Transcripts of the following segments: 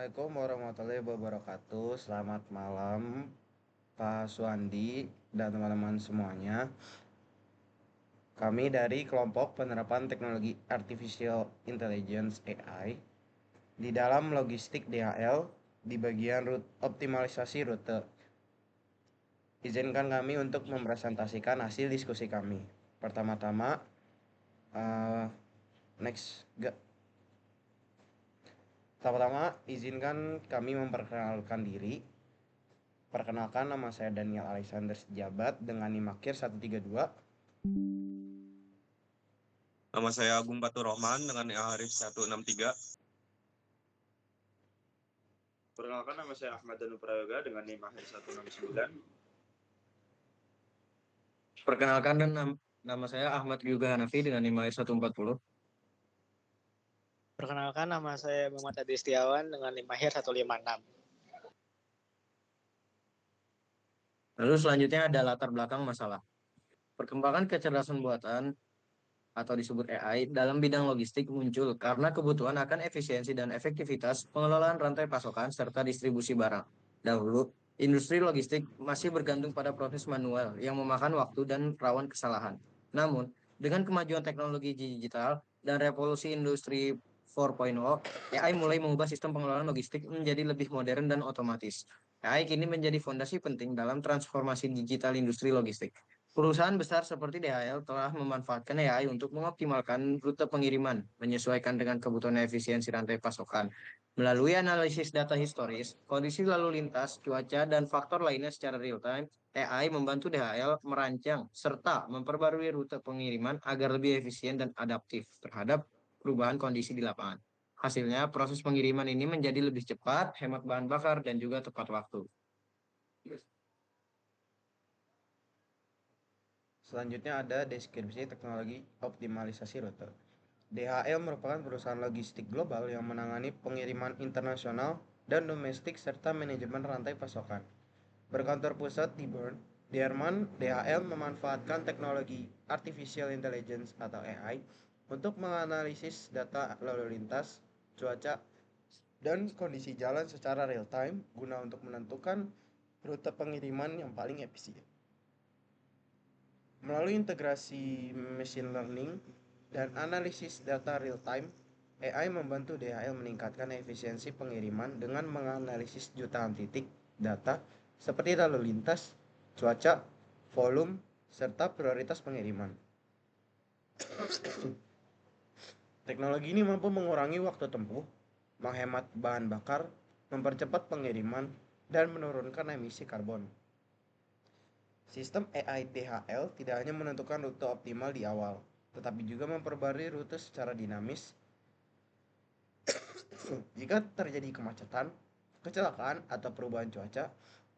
Assalamualaikum warahmatullahi wabarakatuh. Selamat malam, Pak Suandi dan teman-teman semuanya. Kami dari kelompok penerapan teknologi Artificial Intelligence AI di dalam logistik DHL di bagian optimalisasi rute. Izinkan kami untuk mempresentasikan hasil diskusi kami. Pertama-tama, eh, next, gak. Pertama-tama, izinkan kami memperkenalkan diri. Perkenalkan, nama saya Daniel Alexander Sejabat dengan NIM akhir 132. Nama saya Agung Batur Rohman dengan Arif 163. Perkenalkan, nama saya Ahmad Danu Prayoga dengan NIM akhir 169. Perkenalkan, dan nama saya Ahmad Yuga Hanafi dengan NIM akhir 140. Perkenalkan, nama saya Muhammad Adi Setiawan dengan NIM akhir 156. Lalu selanjutnya ada latar belakang masalah. Perkembangan kecerdasan buatan atau disebut AI dalam bidang logistik muncul karena kebutuhan akan efisiensi dan efektivitas pengelolaan rantai pasokan serta distribusi barang. Dahulu, industri logistik masih bergantung pada proses manual yang memakan waktu dan rawan kesalahan. Namun, dengan kemajuan teknologi digital dan revolusi industri 4.0, AI mulai mengubah sistem pengelolaan logistik menjadi lebih modern dan otomatis. AI kini menjadi fondasi penting dalam transformasi digital industri logistik. Perusahaan besar seperti DHL telah memanfaatkan AI untuk mengoptimalkan rute pengiriman, menyesuaikan dengan kebutuhan efisiensi rantai pasokan. Melalui analisis data historis, kondisi lalu lintas, cuaca, dan faktor lainnya secara real-time, AI membantu DHL merancang serta memperbarui rute pengiriman agar lebih efisien dan adaptif terhadap perubahan kondisi di lapangan. Hasilnya, proses pengiriman ini menjadi lebih cepat, hemat bahan bakar, dan juga tepat waktu. Selanjutnya ada deskripsi teknologi optimalisasi rute. DHL merupakan perusahaan logistik global yang menangani pengiriman internasional dan domestik serta manajemen rantai pasokan. Berkantor pusat di Bern, Jerman, DHL memanfaatkan teknologi Artificial Intelligence atau AI untuk menganalisis data lalu lintas, cuaca, dan kondisi jalan secara real time guna untuk menentukan rute pengiriman yang paling efisien. Melalui integrasi machine learning dan analisis data real time, AI membantu DHL meningkatkan efisiensi pengiriman dengan menganalisis jutaan titik data seperti lalu lintas, cuaca, volume, serta prioritas pengiriman. Teknologi ini mampu mengurangi waktu tempuh, menghemat bahan bakar, mempercepat pengiriman, dan menurunkan emisi karbon. Sistem AI DHL tidak hanya menentukan rute optimal di awal, tetapi juga memperbarui rute secara dinamis. Jika terjadi kemacetan, kecelakaan, atau perubahan cuaca,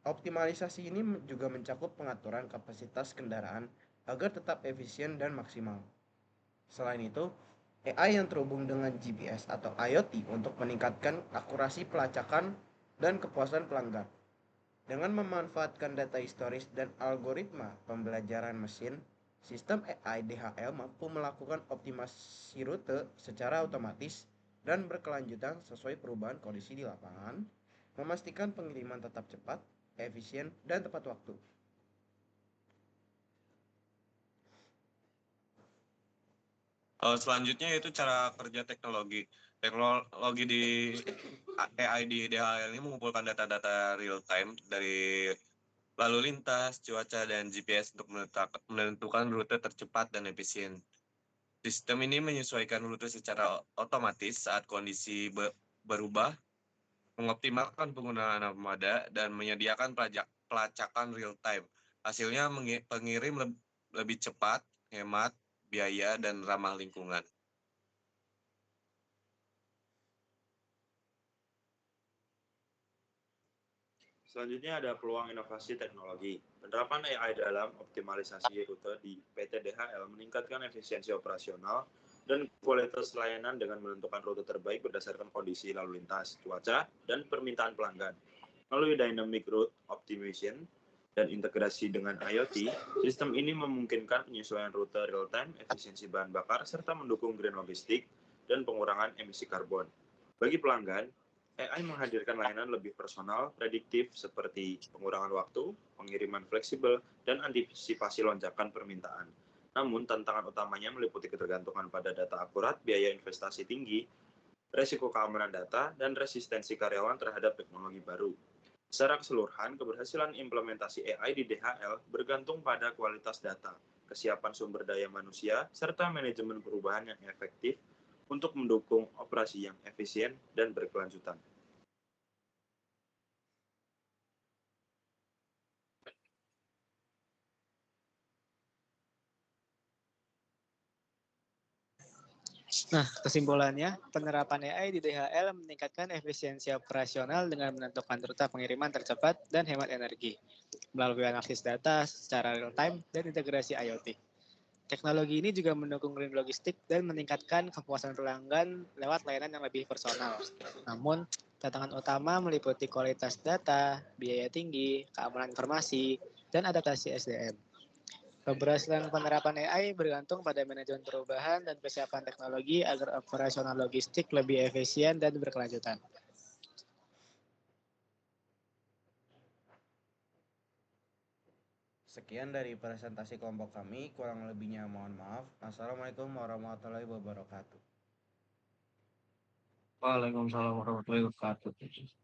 optimalisasi ini juga mencakup pengaturan kapasitas kendaraan agar tetap efisien dan maksimal. Selain itu, AI yang terhubung dengan GPS atau IoT untuk meningkatkan akurasi pelacakan dan kepuasan pelanggan. Dengan memanfaatkan data historis dan algoritma pembelajaran mesin, sistem AI DHL mampu melakukan optimasi rute secara otomatis dan berkelanjutan sesuai perubahan kondisi di lapangan, memastikan pengiriman tetap cepat, efisien, dan tepat waktu. Selanjutnya itu cara kerja teknologi. Teknologi di AI di DHL ini mengumpulkan data-data real time dari lalu lintas, cuaca, dan GPS untuk menentukan rute tercepat dan efisien. Sistem ini menyesuaikan rute secara otomatis saat kondisi berubah, mengoptimalkan penggunaan armada, dan menyediakan pelacakan real time. Hasilnya pengirim lebih cepat, hemat biaya, dan ramah lingkungan. Selanjutnya ada peluang inovasi teknologi. Penerapan AI dalam optimalisasi rute di PT DHL meningkatkan efisiensi operasional dan kualitas layanan dengan menentukan rute terbaik berdasarkan kondisi lalu lintas, cuaca, dan permintaan pelanggan. Melalui Dynamic Route Optimization dan integrasi dengan IoT, sistem ini memungkinkan penyesuaian rute real-time, efisiensi bahan bakar, serta mendukung green logistik dan pengurangan emisi karbon. Bagi pelanggan, AI menghadirkan layanan lebih personal, prediktif seperti pengurangan waktu, pengiriman fleksibel, dan antisipasi lonjakan permintaan. Namun, tantangan utamanya meliputi ketergantungan pada data akurat, biaya investasi tinggi, resiko keamanan data, dan resistensi karyawan terhadap teknologi baru. Secara keseluruhan, keberhasilan implementasi AI di DHL bergantung pada kualitas data, kesiapan sumber daya manusia, serta manajemen perubahan yang efektif untuk mendukung operasi yang efisien dan berkelanjutan. Nah, kesimpulannya, penerapan AI di DHL meningkatkan efisiensi operasional dengan menentukan rute pengiriman tercepat dan hemat energi melalui analisis data secara real-time dan integrasi IoT. Teknologi ini juga mendukung green logistik dan meningkatkan kepuasan pelanggan lewat layanan yang lebih personal. Namun, tantangan utama meliputi kualitas data, biaya tinggi, keamanan informasi, dan adaptasi SDM. Keberhasilan penerapan AI bergantung pada manajemen perubahan dan kesiapan teknologi agar operasional logistik lebih efisien dan berkelanjutan. Sekian dari presentasi kelompok kami, kurang lebihnya mohon maaf. Assalamualaikum warahmatullahi wabarakatuh. Waalaikumsalam warahmatullahi wabarakatuh.